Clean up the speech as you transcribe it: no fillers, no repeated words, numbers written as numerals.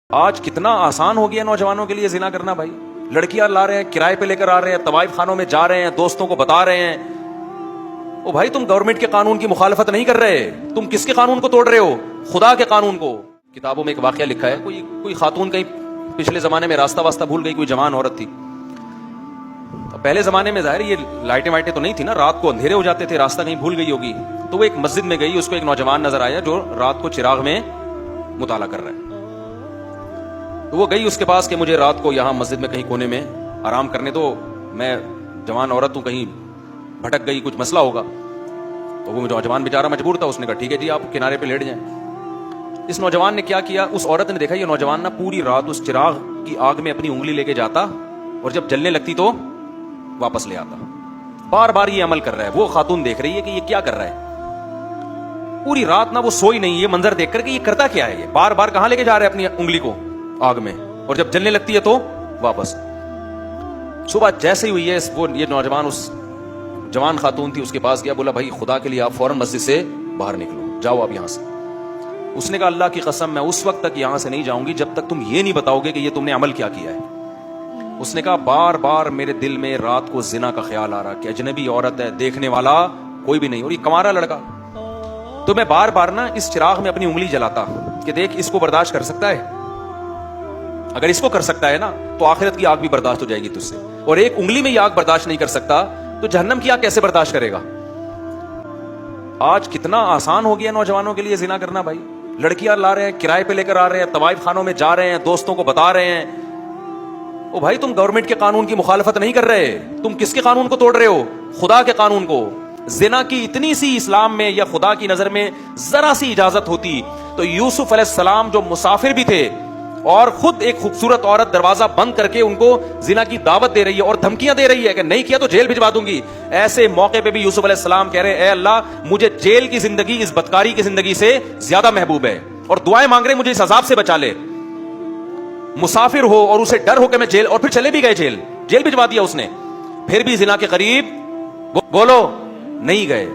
آج کتنا آسان ہو گیا نوجوانوں کے لیے زنا کرنا بھائی. لڑکیاں لا رہے ہیں, کرائے پہ لے کر آ رہے ہیں, طوائف خانوں میں جا رہے ہیں, دوستوں کو بتا رہے ہیں. او بھائی تم گورنمنٹ کے قانون کی مخالفت نہیں کر رہے, تم کس کے قانون کو توڑ رہے ہو؟ خدا کے قانون کو. کتابوں میں ایک واقعہ لکھا ہے, کوئی خاتون کہیں پچھلے زمانے میں راستہ واسطہ بھول گئی, کوئی جوان عورت تھی. پہلے زمانے میں ظاہر یہ لائٹیں وائٹیں تو نہیں تھی نا, رات کو اندھیرے ہو جاتے تھے, راستہ کہیں بھول گئی ہوگی. تو وہ ایک مسجد میں گئی, اس کو ایک نوجوان نظر آیا جو رات کو چراغ میں مطالعہ کر رہا ہے. تو وہ گئی اس کے پاس کہ مجھے رات کو یہاں مسجد میں کہیں کونے میں آرام کرنے دو, میں جوان عورت ہوں, کہیں بھٹک گئی, کچھ مسئلہ ہوگا. تو وہ نوجوان بیچارہ مجبور تھا, اس نے کہا ٹھیک ہے جی آپ کنارے پہ لیٹ جائیں. اس نوجوان نے کیا کیا, اس عورت نے دیکھا یہ نوجوان نا پوری رات اس چراغ کی آگ میں اپنی انگلی لے کے جاتا اور جب جلنے لگتی تو واپس لے آتا. بار بار یہ عمل کر رہا ہے. وہ خاتون دیکھ رہی ہے کہ یہ کیا کر رہا ہے. پوری رات نہ وہ سوئی نہیں, یہ منظر دیکھ کر کہ یہ کرتا کیا ہے, یہ بار بار کہاں لے کے جا رہا ہے اپنی انگلی کو آگ میں, اور جب جلنے لگتی ہے تو واپس. صبح جیسے ہی ہوئی ہے وہ یہ نوجوان اس جوان خاتون تھی اس کے پاس گیا, بولا بھائی خدا کے لیے آپ فوراً مسجد سے باہر نکلو, جاؤ آپ یہاں سے. اس نے کہا اللہ کی قسم میں اس وقت تک یہاں سے نہیں جاؤں گی جب تک تم یہ نہیں بتاؤ گے کہ یہ تم نے عمل کیا کیا ہے. اس نے کہا بار بار میرے دل میں رات کو زنا کا خیال آ رہا کہ اجنبی عورت ہے, دیکھنے والا کوئی بھی نہیں, اور یہ کمارا لڑکا. تو میں بار بار نا اس چراغ میں اپنی انگلی جلاتا کہ دیکھ اس کو برداشت کر سکتا ہے, اگر اس کو کر سکتا ہے نا تو آخرت کی آگ بھی برداشت ہو جائے گی تجھ سے, اور ایک انگلی میں یہ آگ برداشت نہیں کر سکتا تو جہنم کی آگ کیسے برداشت کرے گا. آج کتنا آسان ہو گیا نوجوانوں کے لیے زنا کرنا بھائی. لڑکیاں لا رہے ہیں, کرائے پہ لے کر آ رہے ہیں, طوائف خانوں میں جا رہے ہیں, دوستوں کو بتا رہے ہیں. او بھائی تم گورنمنٹ کے قانون کی مخالفت نہیں کر رہے, تم کس کے قانون کو توڑ رہے ہو؟ خدا کے قانون کو. زنا کی اتنی سی اسلام میں یا خدا کی نظر میں ذرا سی اجازت ہوتی تو یوسف علیہ السلام جو مسافر بھی تھے اور خود ایک خوبصورت عورت دروازہ بند کر کے ان کو زنا کی دعوت دے رہی ہے اور دھمکیاں دے رہی ہے کہ نہیں کیا تو جیل بھجوا دوں گی, ایسے موقع پہ بھی یوسف علیہ السلام کہہ رہے اے اللہ مجھے جیل کی زندگی اس بدکاری کی زندگی سے زیادہ محبوب ہے, اور دعائیں مانگ رہے مجھے اس عذاب سے بچا لے. مسافر ہو اور اسے ڈر ہو کہ میں جیل, اور پھر چلے بھی گئے جیل بھجوا دیا اس نے, پھر بھی زنا کے قریب بولو نہیں گئے.